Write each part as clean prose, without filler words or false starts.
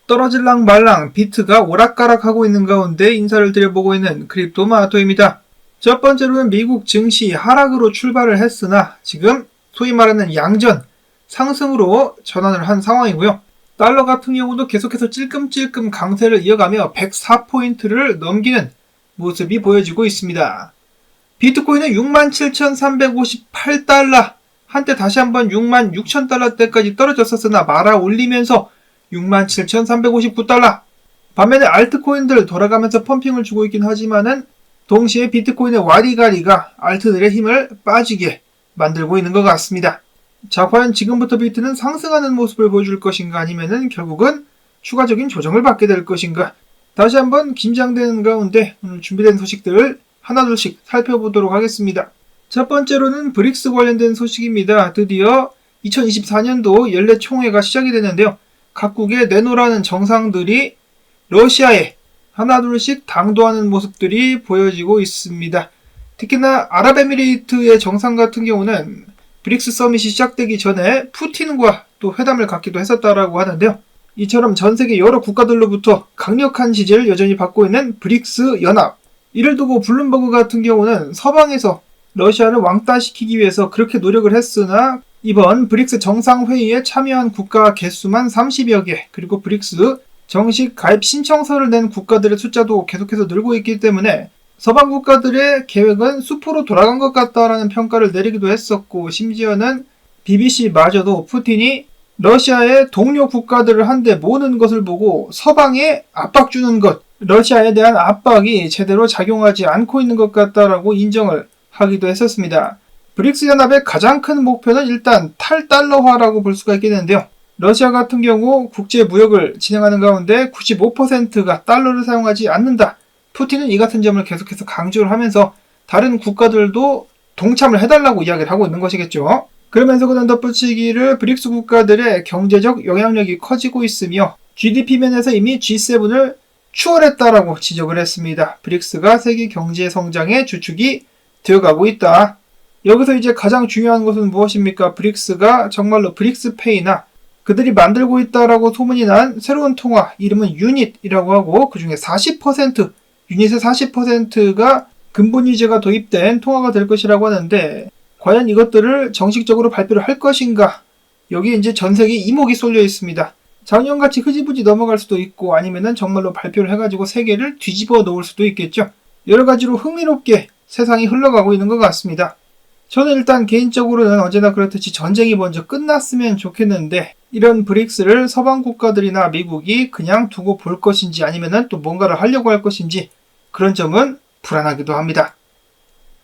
떨어질랑 말랑 비트가 오락가락하고 있는 가운데 인사를 드려보고 있는 크립토마토입니다. 첫 번째로는 미국 증시 하락으로 출발을 했으나 지금 소위 말하는 양전 상승으로 전환을 한 상황이고요. 달러 같은 경우도 계속해서 찔끔찔끔 강세를 이어가며 104포인트를 넘기는 모습이 보여지고 있습니다. 비트코인은 67,358달러, 한때 다시 한번 66,000달러대까지 떨어졌었으나 말아 올리면서 67,359달러. 반면에 알트코인들 돌아가면서 펌핑을 주고 있긴 하지만은 동시에 비트코인의 와리가리가 알트들의 힘을 빠지게 만들고 있는 것 같습니다. 자, 과연 지금부터 비트는 상승하는 모습을 보여줄 것인가 아니면은 결국은 추가적인 조정을 받게 될 것인가. 다시 한번 긴장되는 가운데 오늘 준비된 소식들을 하나둘씩 살펴보도록 하겠습니다. 첫 번째로는 브릭스 관련된 소식입니다. 드디어 2024년도 연례총회가 시작이 됐는데요. 각국의 내노라는 정상들이 러시아에 하나둘씩 당도하는 모습들이 보여지고 있습니다. 특히나 아랍에미리트의 정상 같은 경우는 브릭스 서밋이 시작되기 전에 푸틴과 또 회담을 갖기도 했었다라고 하는데요. 이처럼 전 세계 여러 국가들로부터 강력한 지지를 여전히 받고 있는 브릭스 연합. 이를 두고 블룸버그 같은 경우는 서방에서 러시아를 왕따시키기 위해서 그렇게 노력을 했으나 이번 브릭스 정상회의에 참여한 국가 개수만 30여 개, 그리고 브릭스 정식 가입 신청서를 낸 국가들의 숫자도 계속해서 늘고 있기 때문에 서방 국가들의 계획은 수포로 돌아간 것 같다라는 평가를 내리기도 했었고, 심지어는 BBC마저도 푸틴이 러시아의 동료 국가들을 한데 모으는 것을 보고 서방에 압박 주는 것, 러시아에 대한 압박이 제대로 작용하지 않고 있는 것 같다라고 인정을 하기도 했었습니다. 브릭스 연합의 가장 큰 목표는 일단 탈달러화라고 볼 수가 있겠는데요. 러시아 같은 경우 국제 무역을 진행하는 가운데 95%가 달러를 사용하지 않는다. 푸틴은 이 같은 점을 계속해서 강조를 하면서 다른 국가들도 동참을 해달라고 이야기를 하고 있는 것이겠죠. 그러면서 그는 덧붙이기를 브릭스 국가들의 경제적 영향력이 커지고 있으며 GDP 면에서 이미 G7을 추월했다라고 지적을 했습니다. 브릭스가 세계 경제 성장의 주축이 되어가고 있다. 여기서 이제 가장 중요한 것은 무엇입니까? 브릭스가 정말로 브릭스페이나 그들이 만들고 있다라고 소문이 난 새로운 통화, 이름은 유닛이라고 하고 그 중에 40%, 유닛의 40%가 근본위제가 도입된 통화가 될 것이라고 하는데 과연 이것들을 정식적으로 발표를 할 것인가? 여기 이제 전 세계 이목이 쏠려 있습니다. 작년같이 흐지부지 넘어갈 수도 있고 아니면은 정말로 발표를 해가지고 세계를 뒤집어 놓을 수도 있겠죠. 여러 가지로 흥미롭게 세상이 흘러가고 있는 것 같습니다. 저는 일단 개인적으로는 언제나 그렇듯이 전쟁이 먼저 끝났으면 좋겠는데 이런 브릭스를 서방 국가들이나 미국이 그냥 두고 볼 것인지 아니면은 또 뭔가를 하려고 할 것인지 그런 점은 불안하기도 합니다.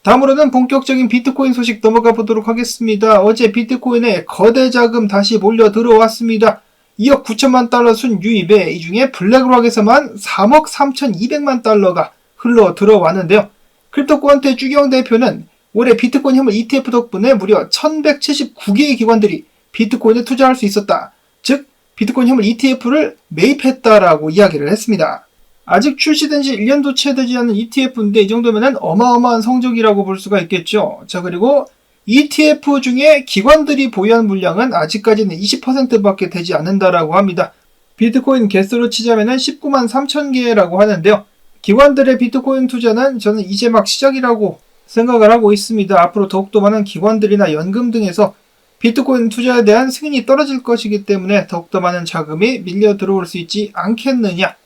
다음으로는 본격적인 비트코인 소식 넘어가 보도록 하겠습니다. 어제 비트코인에 거대 자금 다시 몰려 들어왔습니다. 2억 9천만 달러 순유입에 이 중에 블랙록에서만 3억 3,200만 달러가 흘러 들어왔는데요. 크립토코언트의 주경 대표는 올해 비트코인 현물 ETF 덕분에 무려 1179개의 기관들이 비트코인에 투자할 수 있었다. 즉 비트코인 현물 ETF를 매입했다라고 이야기를 했습니다. 아직 출시된 지 1년도 채 되지 않은 ETF인데 이 정도면 어마어마한 성적이라고 볼 수가 있겠죠. 자, 그리고 ETF 중에 기관들이 보유한 물량은 아직까지는 20%밖에 되지 않는다라고 합니다. 비트코인 개수로 치자면 19만 3천 개라고 하는데요. 기관들의 비트코인 투자는 저는 이제 막 시작이라고 생각을 하고 있습니다. 앞으로 더욱더 많은 기관들이나 연금 등에서 비트코인 투자에 대한 승인이 떨어질 것이기 때문에 더욱더 많은 자금이 밀려 들어올 수 있지 않겠느냐.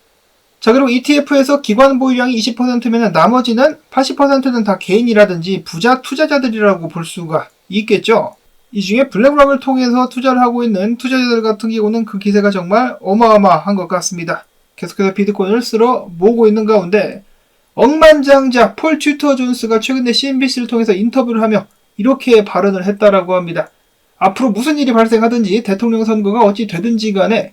자, 그리고 ETF에서 기관 보유량이 20%면 나머지는 80%는 다 개인이라든지 부자 투자자들이라고 볼 수가 있겠죠. 이 중에 블랙록을 통해서 투자를 하고 있는 투자자들 같은 경우는 그 기세가 정말 어마어마한 것 같습니다. 계속해서 비트코인을 쓸어 모으고 있는 가운데 억만장자 폴 튜터 존스가 최근에 CNBC를 통해서 인터뷰를 하며 이렇게 발언을 했다라고 합니다. 앞으로 무슨 일이 발생하든지 대통령 선거가 어찌 되든지 간에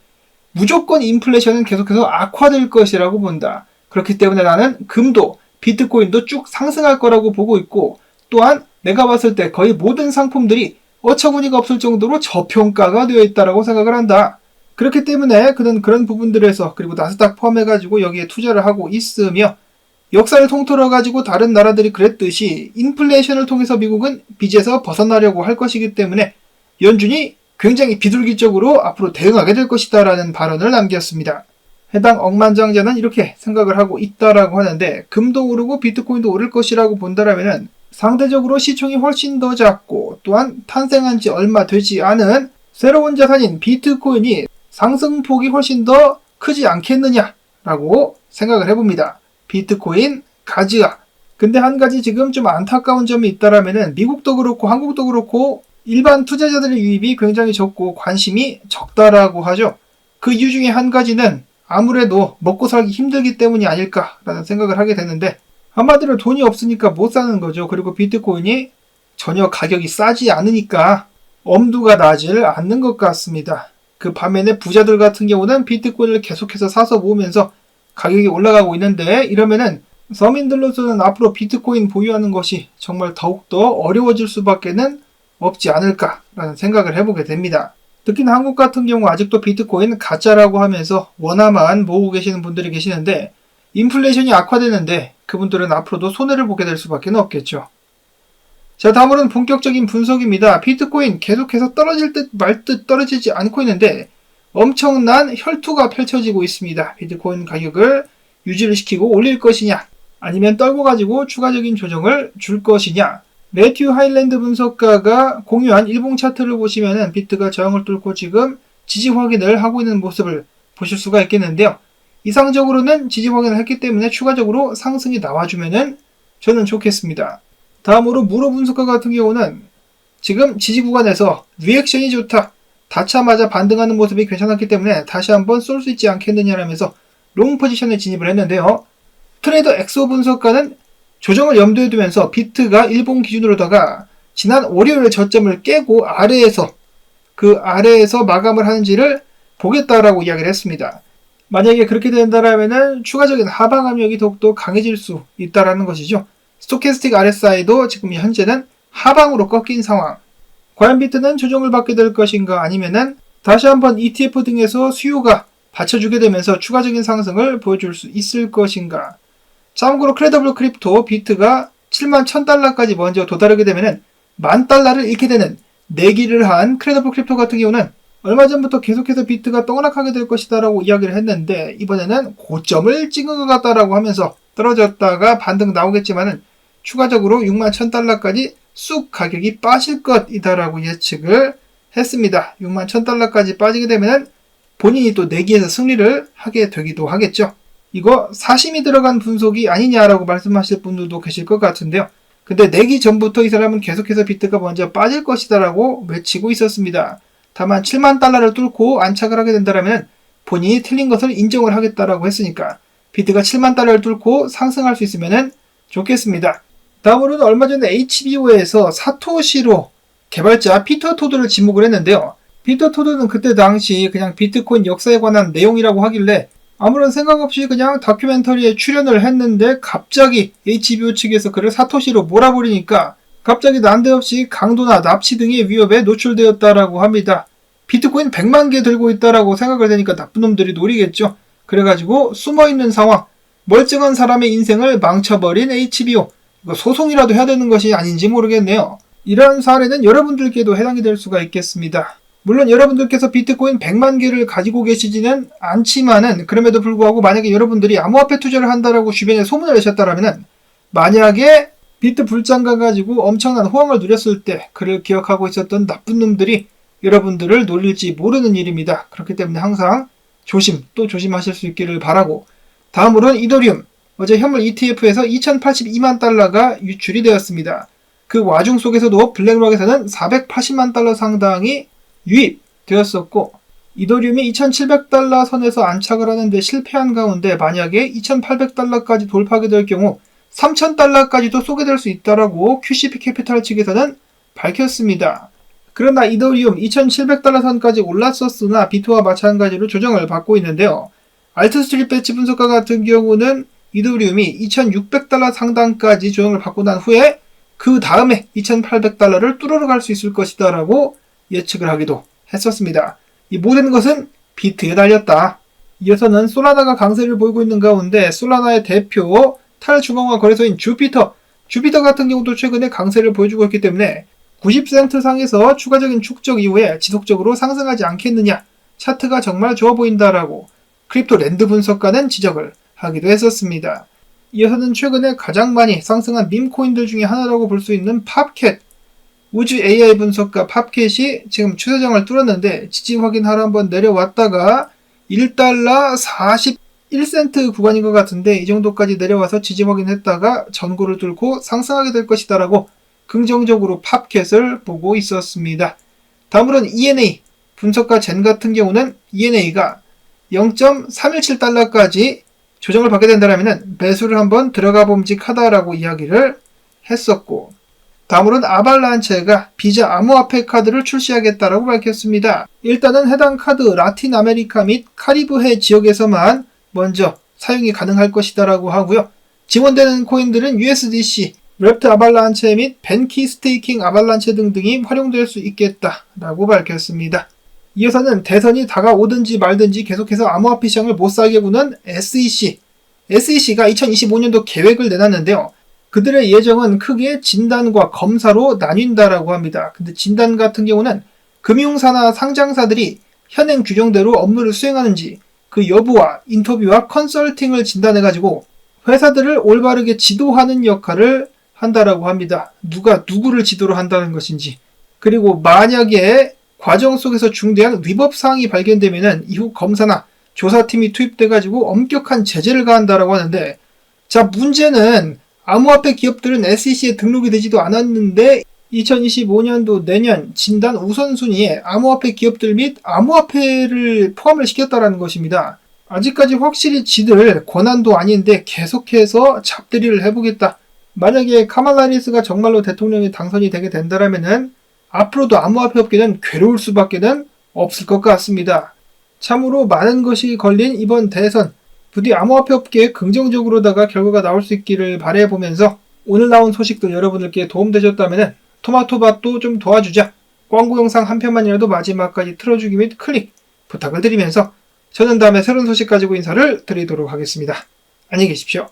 무조건 인플레이션은 계속해서 악화될 것이라고 본다. 그렇기 때문에 나는 금도 비트코인도 쭉 상승할 거라고 보고 있고 또한 내가 봤을 때 거의 모든 상품들이 어처구니가 없을 정도로 저평가가 되어 있다고 생각을 한다. 그렇기 때문에 그는 그런 부분들에서 그리고 나스닥 포함해가지고 여기에 투자를 하고 있으며 역사를 통틀어가지고 다른 나라들이 그랬듯이 인플레이션을 통해서 미국은 빚에서 벗어나려고 할 것이기 때문에 연준이 굉장히 비둘기적으로 앞으로 대응하게 될 것이다 라는 발언을 남겼습니다. 해당 억만장자는 이렇게 생각을 하고 있다라고 하는데, 금도 오르고 비트코인도 오를 것이라고 본다라면은 상대적으로 시총이 훨씬 더 작고 또한 탄생한 지 얼마 되지 않은 새로운 자산인 비트코인이 상승폭이 훨씬 더 크지 않겠느냐라고 생각을 해봅니다. 비트코인 가즈아. 근데 한 가지 지금 좀 안타까운 점이 있다라면은 미국도 그렇고 한국도 그렇고 일반 투자자들의 유입이 굉장히 적고 관심이 적다라고 하죠. 그 이유 중에 한 가지는 아무래도 먹고 살기 힘들기 때문이 아닐까라는 생각을 하게 되는데, 한마디로 돈이 없으니까 못 사는 거죠. 그리고 비트코인이 전혀 가격이 싸지 않으니까 엄두가 나질 않는 것 같습니다. 그 반면에 부자들 같은 경우는 비트코인을 계속해서 사서 모으면서 가격이 올라가고 있는데, 이러면은 서민들로서는 앞으로 비트코인 보유하는 것이 정말 더욱더 어려워질 수밖에는 없지 않을까라는 생각을 해보게 됩니다. 특히나 한국 같은 경우 아직도 비트코인 가짜라고 하면서 원화만 모으고 계시는 분들이 계시는데, 인플레이션이 악화되는데 그분들은 앞으로도 손해를 보게 될 수밖에 없겠죠. 자, 다음으로는 본격적인 분석입니다. 비트코인 계속해서 떨어질 듯 말 듯 떨어지지 않고 있는데 엄청난 혈투가 펼쳐지고 있습니다. 비트코인 가격을 유지를 시키고 올릴 것이냐, 아니면 떨고 가지고 추가적인 조정을 줄 것이냐. 매튜 하일랜드 분석가가 공유한 일봉 차트를 보시면은 비트가 저항을 뚫고 지금 지지 확인을 하고 있는 모습을 보실 수가 있겠는데요. 이상적으로는 지지 확인을 했기 때문에 추가적으로 상승이 나와주면은 저는 좋겠습니다. 다음으로 무로 분석가 같은 경우는 지금 지지 구간에서 리액션이 좋다, 닿자마자 반등하는 모습이 괜찮았기 때문에 다시 한번 쏠 수 있지 않겠느냐라면서 롱 포지션에 진입을 했는데요. 트레이더 엑소 분석가는 조정을 염두에 두면서 비트가 일봉 기준으로다가 지난 월요일 저점을 깨고 아래에서 마감을 하는지를 보겠다라고 이야기를 했습니다. 만약에 그렇게 된다라면은 추가적인 하방 압력이 더욱더 강해질 수 있다라는 것이죠. 스토캐스틱 RSI도 지금 현재는 하방으로 꺾인 상황. 과연 비트는 조정을 받게 될 것인가, 아니면은 다시 한번 ETF 등에서 수요가 받쳐주게 되면서 추가적인 상승을 보여줄 수 있을 것인가. 참고로 크레더블 크립토 비트가 71,000달러까지 먼저 도달하게 되면은 10,000달러를 잃게 되는 내기를 한 크레더블 크립토 같은 경우는 얼마 전부터 계속해서 비트가 떡락하게 될 것이다 라고 이야기를 했는데, 이번에는 고점을 찍은 것 같다라고 하면서 떨어졌다가 반등 나오겠지만은 추가적으로 61,000달러까지 쑥 가격이 빠질 것이다라고 예측을 했습니다. 61,000달러까지 빠지게 되면은 본인이 또 내기에서 승리를 하게 되기도 하겠죠. 이거 사심이 들어간 분석이 아니냐라고 말씀하실 분들도 계실 것 같은데요. 근데 내기 전부터 이 사람은 계속해서 비트가 먼저 빠질 것이다라고 외치고 있었습니다. 다만 70,000달러를 뚫고 안착을 하게 된다면 본인이 틀린 것을 인정을 하겠다라고 했으니까 비트가 70,000달러를 뚫고 상승할 수 있으면 좋겠습니다. 다음으로는 얼마 전에 HBO에서 사토시로 개발자 피터 토드를 지목을 했는데요. 피터 토드는 그때 당시 그냥 비트코인 역사에 관한 내용이라고 하길래 아무런 생각 없이 그냥 다큐멘터리에 출연을 했는데, 갑자기 HBO 측에서 그를 사토시로 몰아버리니까 갑자기 난데없이 강도나 납치 등의 위협에 노출되었다라고 합니다. 비트코인 100만 개 들고 있다라고 생각을 하니까 나쁜 놈들이 노리겠죠. 그래가지고 숨어있는 상황, 멀쩡한 사람의 인생을 망쳐버린 HBO. 이거 소송이라도 해야 되는 것이 아닌지 모르겠네요. 이러한 사례는 여러분들께도 해당이 될 수가 있겠습니다. 물론 여러분들께서 비트코인 100만 개를 가지고 계시지는 않지만은, 그럼에도 불구하고 만약에 여러분들이 암호화폐 투자를 한다라고 주변에 소문을 내셨다라면은, 만약에 비트 불장가 가지고 엄청난 호황을 누렸을 때 그를 기억하고 있었던 나쁜 놈들이 여러분들을 놀릴지 모르는 일입니다. 그렇기 때문에 항상 또 조심하실 수 있기를 바라고, 다음으로는 이더리움. 어제 현물 ETF에서 2,082만 달러가 유출이 되었습니다. 그 와중 속에서도 블랙록에서는 480만 달러 상당이 유입되었었고, 이더리움이 2,700달러 선에서 안착을 하는데 실패한 가운데 만약에 2,800달러까지 돌파하게 될 경우 3,000달러까지도 쏘게 될 수 있다라고 QCP 캐피탈 측에서는 밝혔습니다. 그러나 이더리움 2,700달러 선까지 올랐었으나 비트와 마찬가지로 조정을 받고 있는데요. 알트스트릿 배치 분석가 같은 경우는 이더리움이 2,600달러 상단까지 조정을 받고 난 후에 그 다음에 2,800달러를 뚫으러 갈 수 있을 것이다 라고 예측을 하기도 했었습니다. 이 모든 것은 비트에 달렸다. 이어서는 솔라나가 강세를 보이고 있는 가운데 솔라나의 대표 탈중앙화 거래소인 주피터 같은 경우도 최근에 강세를 보여주고 있기 때문에 90센트 상에서 추가적인 축적 이후에 지속적으로 상승하지 않겠느냐, 차트가 정말 좋아 보인다라고 크립토랜드 분석가는 지적을 하기도 했었습니다. 이어서는 최근에 가장 많이 상승한 밈코인들 중에 하나라고 볼 수 있는 팝캣. 우주 AI 분석가 팝캣이 지금 추세장을 뚫었는데 지지 확인하러 한번 내려왔다가 1달러 41센트 구간인 것 같은데 이 정도까지 내려와서 지지 확인했다가 전고를 뚫고 상승하게 될 것이다 라고 긍정적으로 팝캣을 보고 있었습니다. 다음으로는 ENA 분석가 젠 같은 경우는 ENA가 0.317달러까지 조정을 받게 된다면 매수를 한번 들어가 봄직하다라고 이야기를 했었고, 다음으로는 아발란체가 비자 암호화폐 카드를 출시하겠다라고 밝혔습니다. 일단은 해당 카드 라틴 아메리카 및 카리브해 지역에서만 먼저 사용이 가능할 것이다라고 하고요. 지원되는 코인들은 USDC, 랩트 아발란체 및 벤키 스테이킹 아발란체 등등이 활용될 수 있겠다라고 밝혔습니다. 이어서는 대선이 다가오든지 말든지 계속해서 암호화폐 시장을 못살게 구는 SEC. SEC가 2025년도 계획을 내놨는데요. 그들의 예정은 크게 진단과 검사로 나뉜다라고 합니다. 근데 진단 같은 경우는 금융사나 상장사들이 현행 규정대로 업무를 수행하는지 그 여부와 인터뷰와 컨설팅을 진단해가지고 회사들을 올바르게 지도하는 역할을 한다라고 합니다. 누가 누구를 지도를 한다는 것인지. 그리고 만약에 과정 속에서 중대한 위법 사항이 발견되면 이후 검사나 조사팀이 투입돼가지고 엄격한 제재를 가한다라고 하는데, 자, 문제는 암호화폐 기업들은 SEC에 등록이 되지도 않았는데 2025년도 내년 진단 우선순위에 암호화폐 기업들 및 암호화폐를 포함을 시켰다라는 것입니다. 아직까지 확실히 지들 권한도 아닌데 계속해서 잡들이를 해보겠다. 만약에 카말라 해리스가 정말로 대통령이 당선이 되게 된다라면은 앞으로도 암호화폐 업계는 괴로울 수밖에는 없을 것 같습니다. 참으로 많은 것이 걸린 이번 대선, 부디 암호화폐 업계에 긍정적으로다가 결과가 나올 수 있기를 바라보면서 오늘 나온 소식도 여러분들께 도움되셨다면 토마토밭도 좀 도와주자, 광고 영상 한 편만이라도 마지막까지 틀어주기 및 클릭 부탁을 드리면서 저는 다음에 새로운 소식 가지고 인사를 드리도록 하겠습니다. 안녕히 계십시오.